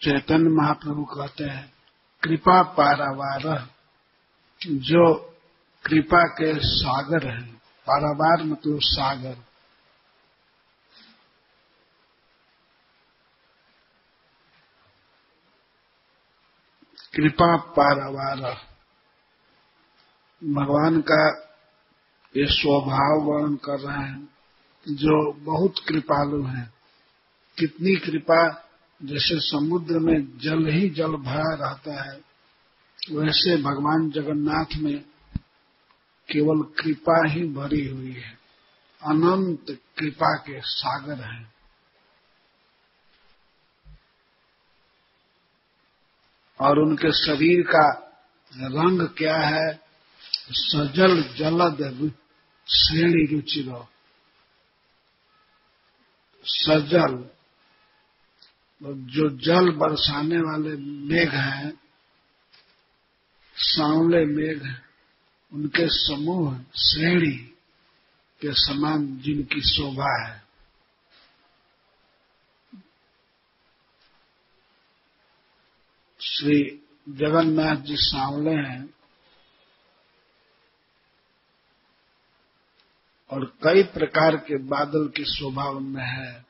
चैतन्य महाप्रभु कहते हैं कृपा पारावार, जो कृपा के सागर हैं। पारावार मतलब सागर। कृपा पारावार भगवान का ये स्वभाव वर्णन कर रहे हैं, जो बहुत कृपालु हैं। कितनी कृपा, जैसे समुद्र में जल ही जल भरा रहता है, वैसे भगवान जगन्नाथ में केवल कृपा ही भरी हुई है। अनंत कृपा के सागर हैं। और उनके शरीर का रंग क्या है? सजल जलद श्रेणी रुचिरो। सजल जो जल बरसाने वाले मेघ हैं, सांवले मेघ, उनके समूह श्रेणी के समान जिनकी शोभा है। श्री जगन्नाथ जी सांवले हैं और कई प्रकार के बादल की शोभा उनमें है।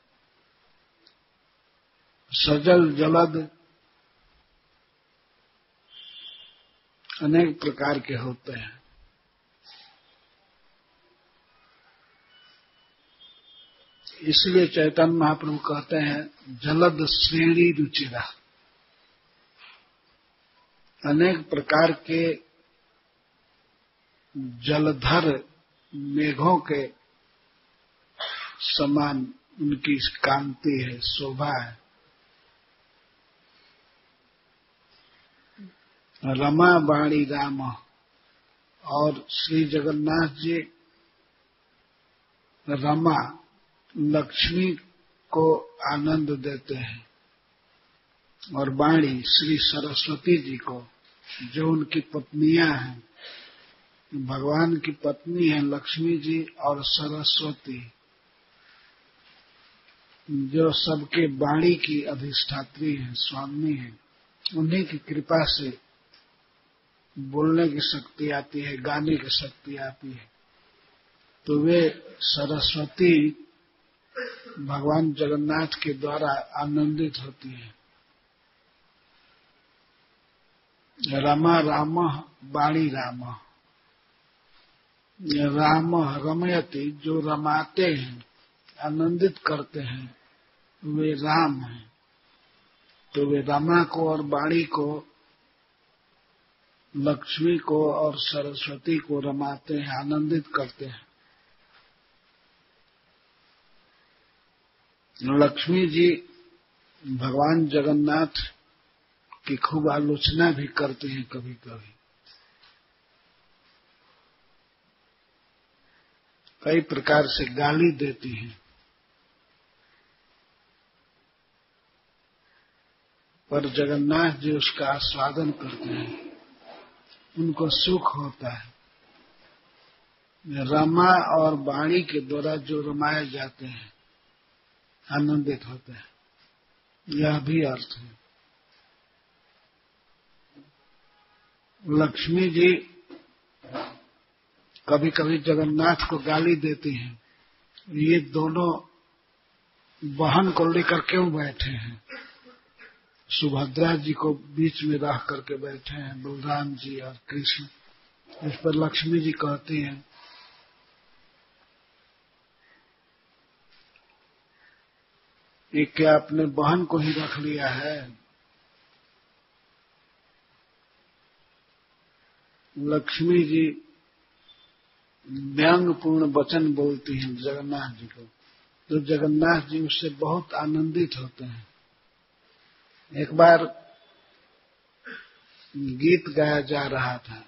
सजल जलद अनेक प्रकार के होते हैं। इसलिए चैतन्य महाप्रभु कहते हैं जलद श्रेणी रुचिरा। अनेक प्रकार के जलधर मेघों के समान उनकी कांति है, शोभा है। रमा वाणी राम, और श्री जगन्नाथ जी रमा लक्ष्मी को आनंद देते हैं, और वाणी श्री सरस्वती जी को, जो उनकी पत्नियां हैं। भगवान की पत्नी है लक्ष्मी जी और सरस्वती, जो सबके वाणी की अधिष्ठात्री है, स्वामी है। उन्हीं की कृपा से बोलने की शक्ति आती है, गाने की शक्ति आती है। तो वे सरस्वती भगवान जगन्नाथ के द्वारा आनंदित होती है। रमा राम वाणी राम, राम रमयति, जो रमाते हैं, आनंदित करते हैं, वे राम हैं। तो वे रमा को और वाणी को, लक्ष्मी को और सरस्वती को रमाते हैं, आनंदित करते हैं। लक्ष्मी जी भगवान जगन्नाथ की खूब आलोचना भी करते हैं कभी कभी। कई प्रकार से गाली देती हैं, पर जगन्नाथ जी उसका आस्वादन करते हैं, उनको सुख होता है। रमा और वाणी के द्वारा जो रमाए जाते हैं, आनंदित होते हैं, यह भी अर्थ है। लक्ष्मी जी कभी कभी जगन्नाथ को गाली देती हैं, ये दोनों बहन को लेकर क्यों बैठे हैं? सुभद्रा जी को बीच में रह करके बैठे हैं, बलराम जी और कृष्ण। इस पर लक्ष्मी जी कहती हैं ये क्या अपने बहन को ही रख लिया है? लक्ष्मी जी व्यंग्यपूर्ण वचन बोलती हैं जगन्नाथ जी को, तो जगन्नाथ जी उससे बहुत आनंदित होते हैं। एक बार गीत गाया जा रहा था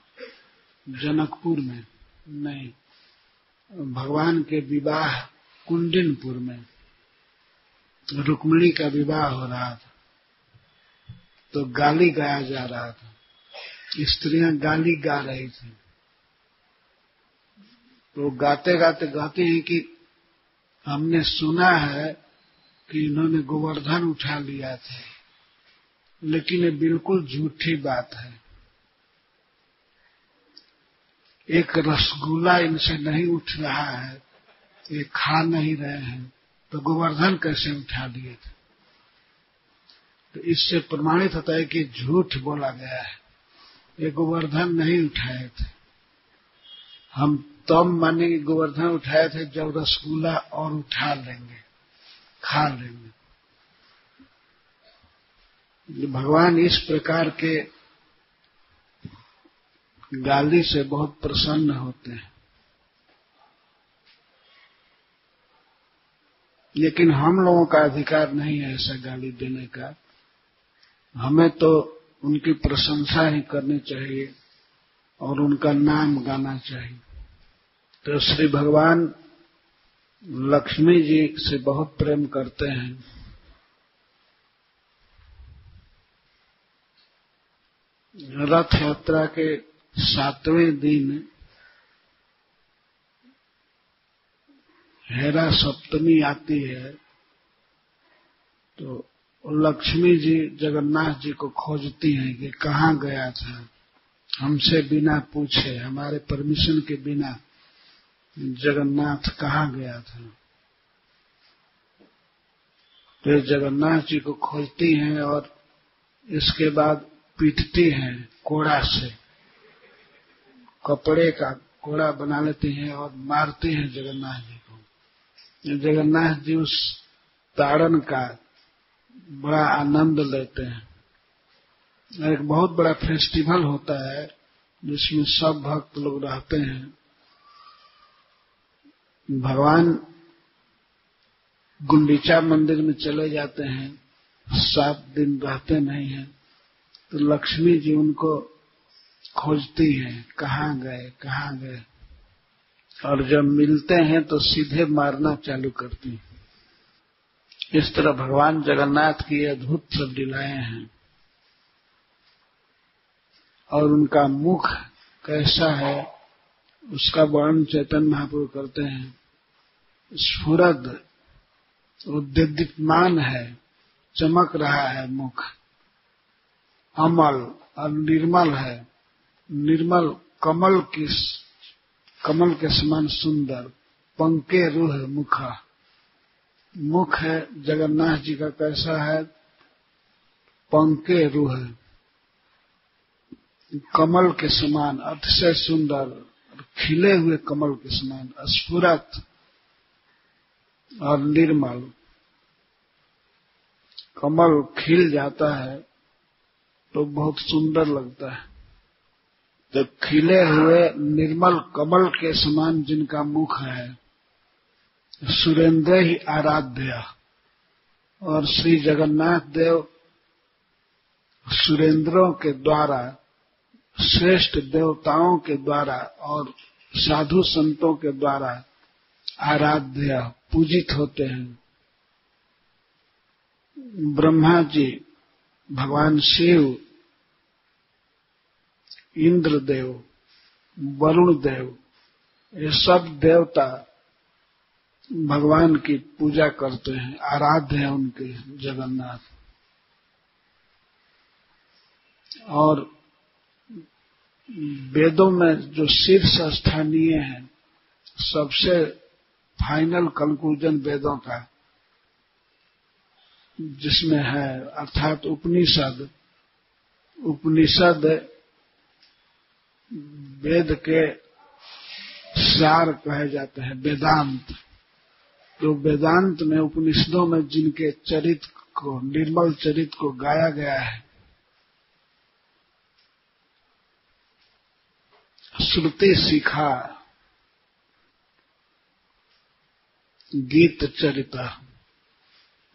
जनकपुर में, नहीं, भगवान के विवाह कुंडिनपुर में, रुक्मिणी का विवाह हो रहा था, तो गाली गाया जा रहा था। स्त्रियां गाली गा रही थी, तो गाते गाते गाते हैं कि हमने सुना है कि इन्होंने गोवर्धन उठा लिया था, लेकिन ये बिल्कुल झूठी बात है। एक रसगुल्ला इनसे नहीं उठ रहा है, ये खा नहीं रहे हैं, तो गोवर्धन कैसे उठा लिए थे? तो इससे प्रमाणित होता है कि झूठ बोला गया है। ये गोवर्धन नहीं उठाए थे। हम तब मानेंगे गोवर्धन उठाए थे जब रसगुल्ला और उठा लेंगे, खा लेंगे। भगवान इस प्रकार के गाली से बहुत प्रसन्न होते हैं, लेकिन हम लोगों का अधिकार नहीं है ऐसा गाली देने का। हमें तो उनकी प्रशंसा ही करनी चाहिए और उनका नाम गाना चाहिए। तो श्री भगवान लक्ष्मी जी से बहुत प्रेम करते हैं। रथ यात्रा के 7वें दिन हेरा सप्तमी आती है, तो लक्ष्मी जी जगन्नाथ जी को खोजती हैं कि कहाँ गया था, हमसे बिना पूछे, हमारे परमिशन के बिना जगन्नाथ कहाँ गया था। तो जगन्नाथ जी को खोजती हैं और इसके बाद पीटती हैं कोड़ा से, कपड़े का कोड़ा बना लेती हैं और मारती हैं जगन्नाथ जी को। जगन्नाथ जी उस ताड़न का बड़ा आनंद लेते हैं। एक बहुत बड़ा फेस्टिवल होता है जिसमें सब भक्त लोग रहते हैं। भगवान गुंडीचा मंदिर में चले जाते हैं, 7 दिन रहते नहीं हैं, तो लक्ष्मी जी उनको खोजती हैं, कहाँ गए कहाँ गए, और जब मिलते हैं तो सीधे मारना चालू करती हैं। इस तरह भगवान जगन्नाथ की अद्भुत सब लीलाएं हैं। और उनका मुख कैसा है उसका वर्णन चैतन्य महाप्रभु करते हैं। स्फुरद, उद्दीप्यमान है, चमक रहा है मुख, अमल और निर्मल है, निर्मल कमल के समान सुंदर, पंके रूह मुखा। मुख है जगन्नाथ जी का कैसा है? पंके रूह, कमल के समान, अतिशय सुंदर, खिले हुए कमल के समान, स्फुरत और निर्मल। कमल खिल जाता है तो बहुत सुंदर लगता है। तो खिले हुए निर्मल कमल के समान जिनका मुख है, सुरेंद्र ही आराध्य। और श्री जगन्नाथ देव सुरेंद्रों के द्वारा, श्रेष्ठ देवताओं के द्वारा और साधु संतों के द्वारा आराध्य, पूजित होते हैं। ब्रह्मा जी, भगवान शिव, इंद्रदेव, वरुण देव, ये सब देवता भगवान की पूजा करते हैं, आराध्य है उनके जगन्नाथ। और वेदों में जो शीर्ष स्थानीय है, सबसे फाइनल कंक्लूजन वेदों का जिसमें है, अर्थात उपनिषद। उपनिषद वेद के सार कहे जाते हैं, वेदांत। तो वेदांत में, उपनिषदों में जिनके चरित्र को, निर्मल चरित्र को गाया गया है, श्रुति शिखा, गीत चरिता।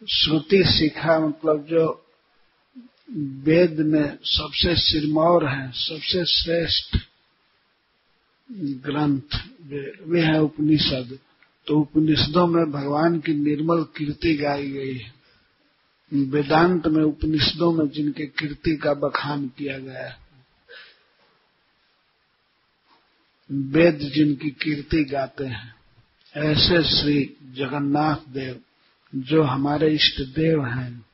श्रुति शिखा मतलब जो वेद में सबसे सिरमौर है, सबसे श्रेष्ठ ग्रंथ वे है उपनिषद। तो उपनिषदों में भगवान की निर्मल कीर्ति गाई गई है। वेदांत में, उपनिषदों में जिनके कीर्ति का बखान किया गया है, वेद जिनकी कीर्ति गाते हैं, ऐसे श्री जगन्नाथ देव जो हमारे इष्ट देव हैं,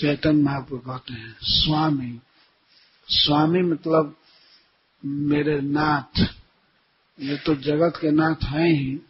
चैतन्य महाप्रभु कहते हैं स्वामी। स्वामी मतलब मेरे नाथ। ये तो जगत के नाथ हैं ही,